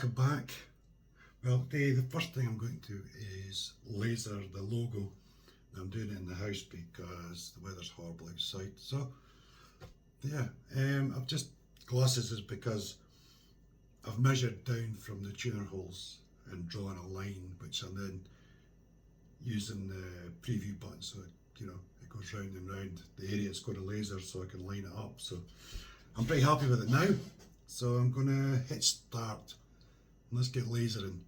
welcome back. Well, today the first thing I'm going to is laser the logo. I'm doing it in the house because the weather's horrible outside. So yeah, I've just glasses is because I've measured down from the tuner holes and drawn a line, which I'm then using the preview button, so it goes round and round the area it's going to laser, so I can line it up. So I'm pretty happy with it now. So I'm going to hit start. Let's get lasering.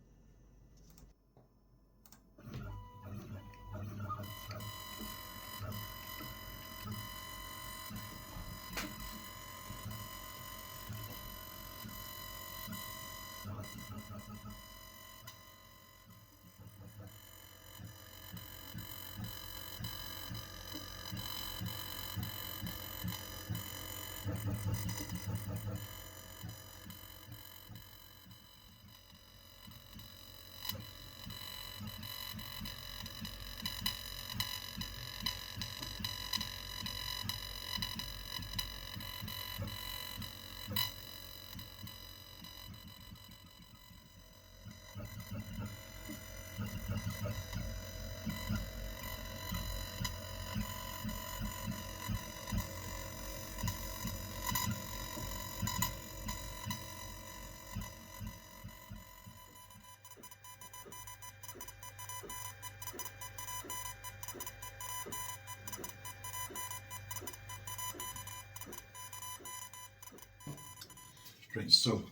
Right, so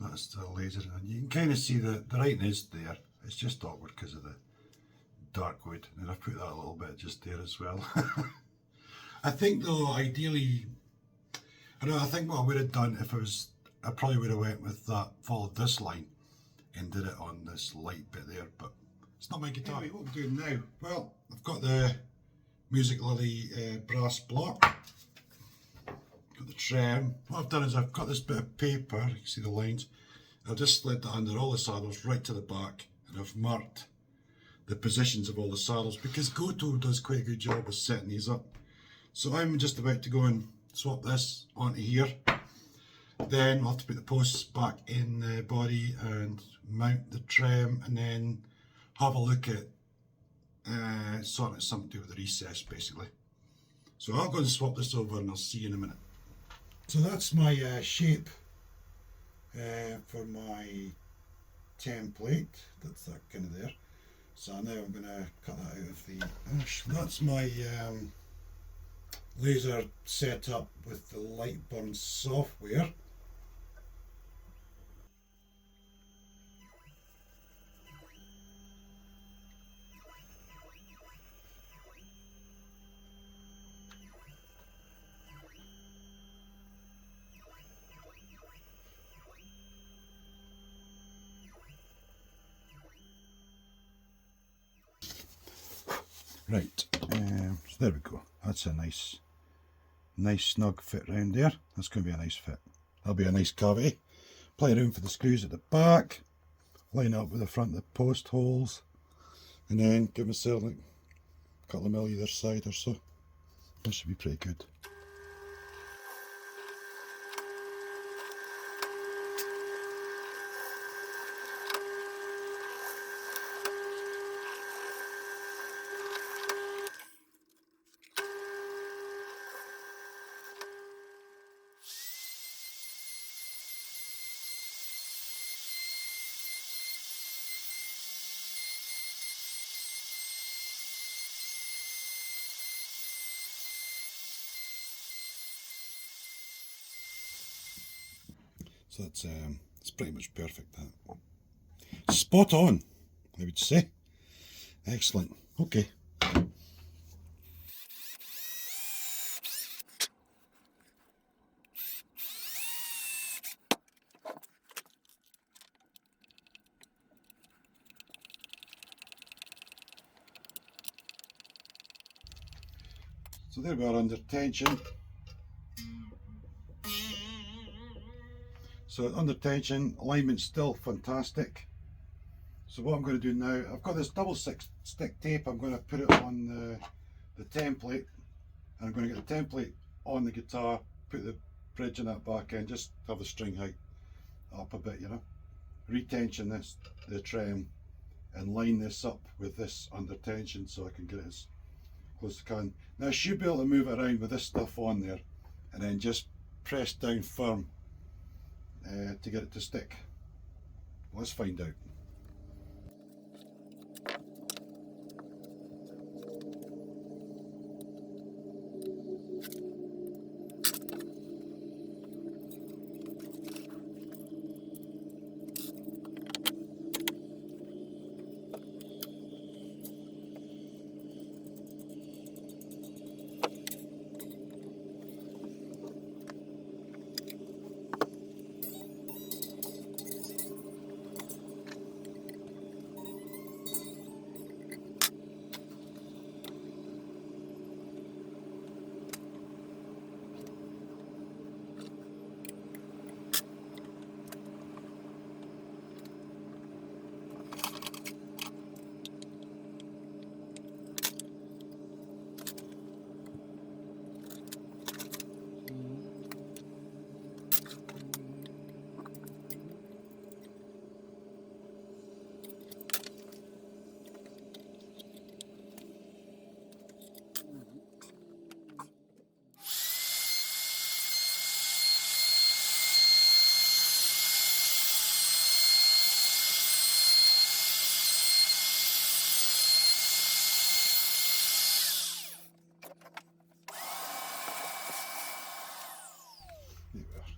that's the laser, and you can kind of see the writing is there. It's just awkward because of the dark wood, and I've put that a little bit just there as well. I think though, ideally, I think what I would have done if I probably would have went with that, followed this line and did it on this light bit there, but it's not my guitar. Anyway, what I'm doing now, well, I've got the Music Lily brass block. Got the trem. What I've done is I've got this bit of paper, you can see the lines, I've just slid that under all the saddles right to the back, and I've marked the positions of all the saddles because Goto does quite a good job of setting these up. So I'm just about to go and swap this onto here. Then we'll have to put the posts back in the body and mount the trem, and then have a look at sorting out something to do with the recess basically. So I'll go and swap this over and I'll see you in a minute. So that's my shape for my template. That's that kind of there. So now I'm going to cut that out of the ash. That's my laser set up with the Lightburn software. Right, so there we go. That's a nice snug fit round there. That's going to be a nice fit. That'll be a nice cavity. Plenty of room for the screws at the back. Line up with the front of the post holes, and then give myself like a couple of mil either side or so. That should be pretty good. So it's pretty much perfect, that. Spot on, I would say. Excellent. Okay. So there we are under tension. So under tension, alignment's still fantastic. So what I'm going to do now, I've got this double stick tape, I'm going to put it on the template, and I'm going to get the template on the guitar, put the bridge in that back end, just have the string height up a bit, retension the trem and line this up with this under tension so I can get it as close as I can. Now I should be able to move it around with this stuff on there and then just press down firm to get it to stick. Let's find out.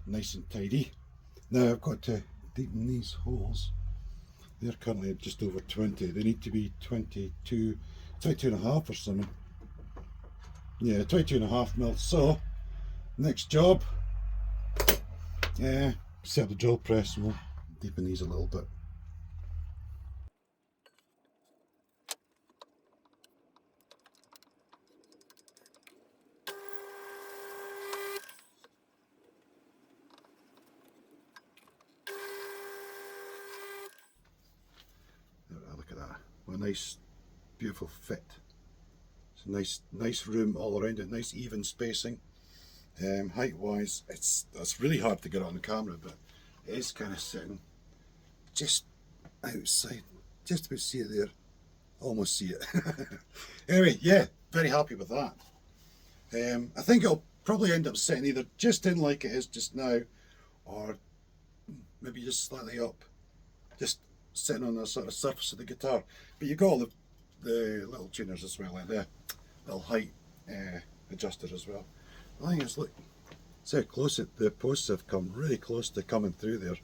Nice and tidy. Now I've got to deepen these holes. They're currently just over 20. They need to be 22 and a half or something. Yeah, 22 and a half mil. So next job, set up the drill press and we'll deepen these a little bit. Look at that. What a nice, beautiful fit. It's a nice room all around it. Nice even spacing. Height wise, it's really hard to get on the camera, but it is kind of sitting just outside. Just about see it there. Almost see it. Anyway, yeah, very happy with that. I think it'll probably end up sitting either just in like it is just now, or maybe just slightly up, just sitting on the sort of surface of the guitar. But you got all the little tuners as well, like the little height adjuster as well. The thing is, look, see how close the posts have come, really close to coming through there.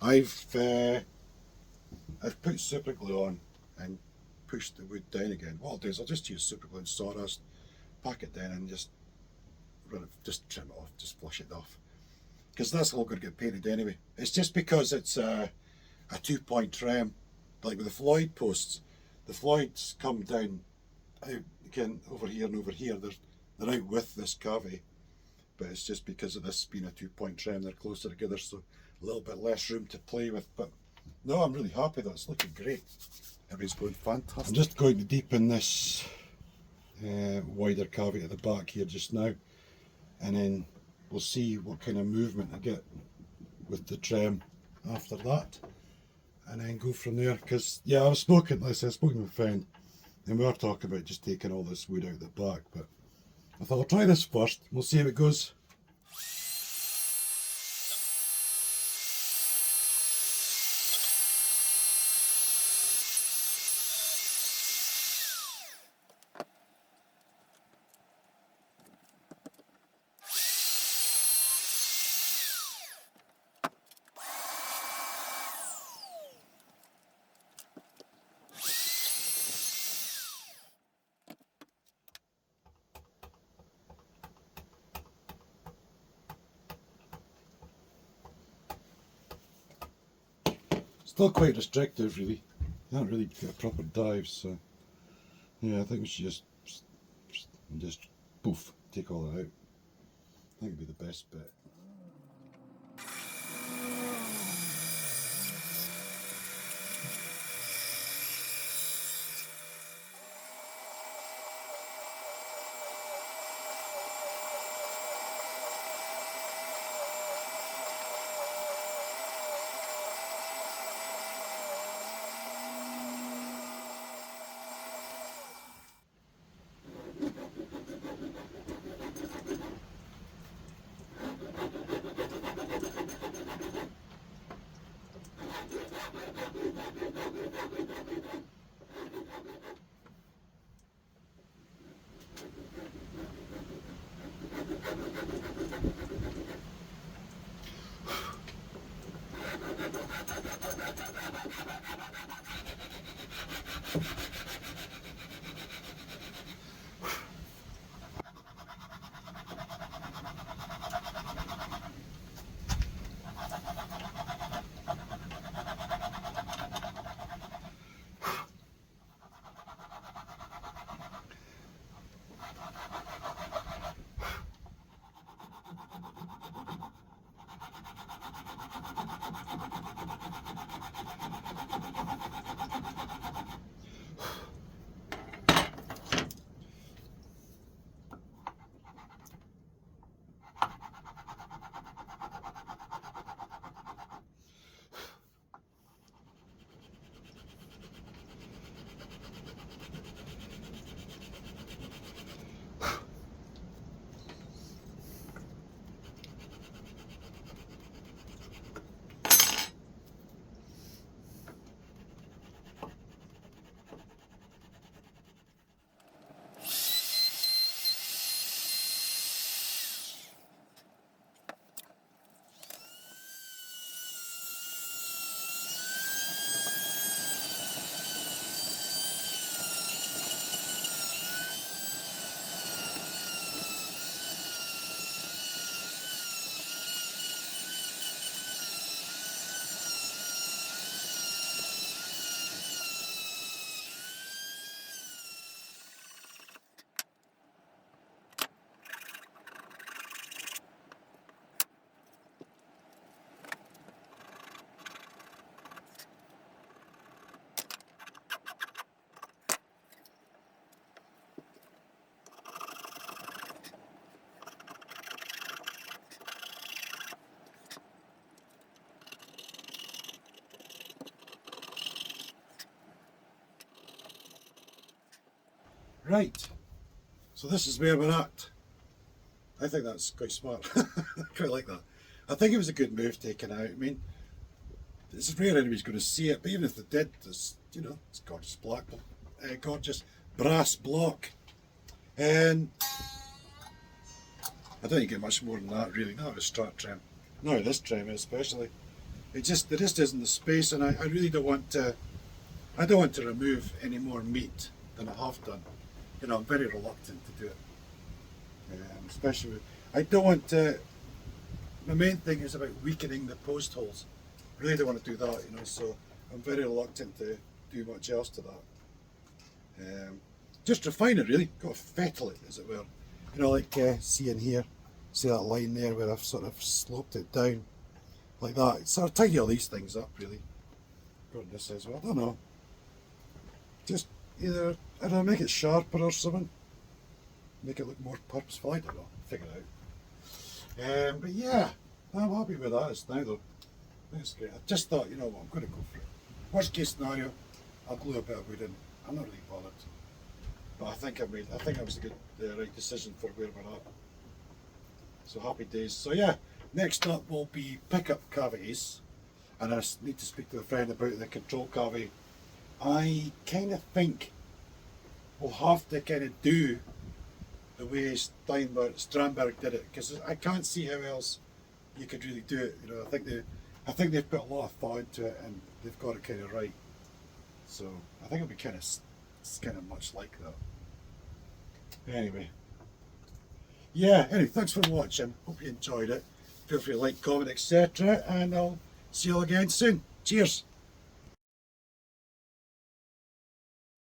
I've put super glue on and pushed the wood down again. What I'll do is I'll just use super glue and sawdust, pack it down and just trim it off, just flush it off. Because that's all going to get painted anyway. It's just because it's a 2-point trem, like with the Floyd posts. The Floyds come down out again over here and over here. They're out with this cavity, but it's just because of this being a 2-point trem, they're closer together, so a little bit less room to play with. But no, I'm really happy. That's looking great. Everything's going fantastic. I'm just going to deepen this wider cavity at the back here just now, and then we'll see what kind of movement I get with the trem after that, and then go from there. Because yeah, I was spoken to my friend, and we were talking about just taking all this wood out the back, but I thought I'll try this first. We'll see how it goes. Still quite restrictive, really. You can't really get a proper dive, so yeah, I think we should just poof, take all that out. I think it'd be the best bit. Right, so this is where we're at. I think that's quite smart. I quite like that. I think it was a good move taken out. I mean, it's rare anybody's going to see it, but even if they did, it's, you know, it's gorgeous black, gorgeous brass block. And I don't think you get much more than that really, not a Strat trem. Not this trem especially. There just isn't the space, and I really don't want to, remove any more meat than I have done. You know, I'm very reluctant to do it. Especially with, I don't want to, my main thing is about weakening the post holes. I really don't want to do that, you know, so I'm very reluctant to do much else to that. Just refine it really, got to fettle it as it were. You know, like see in here, see that line there where I've sort of sloped it down like that. So I'll tidy all these things up really. Go on this as well, I don't know. Just either, I don't know, make it sharper or something. Make it look more purposeful, I don't know, figure it out. But yeah, I'm happy with that as now though. I think it's great. I just thought, you know what, I'm going to go for it. Worst case scenario, I'll glue a bit of wood in. I'm not really bothered. But I think it was a good, right decision for where we're at. So happy days. So yeah, next up will be pickup cavities. And I need to speak to a friend about the control cavity. I kind of think we'll have to kind of do the way Strandberg did it, because I can't see how else you could really do it. You know, I think they've put a lot of thought into it and they've got it kind of right. So I think it'll be kind of much like that. Anyway, yeah. Anyway, thanks for watching. Hope you enjoyed it. Feel free to like, comment, etc. And I'll see you all again soon. Cheers.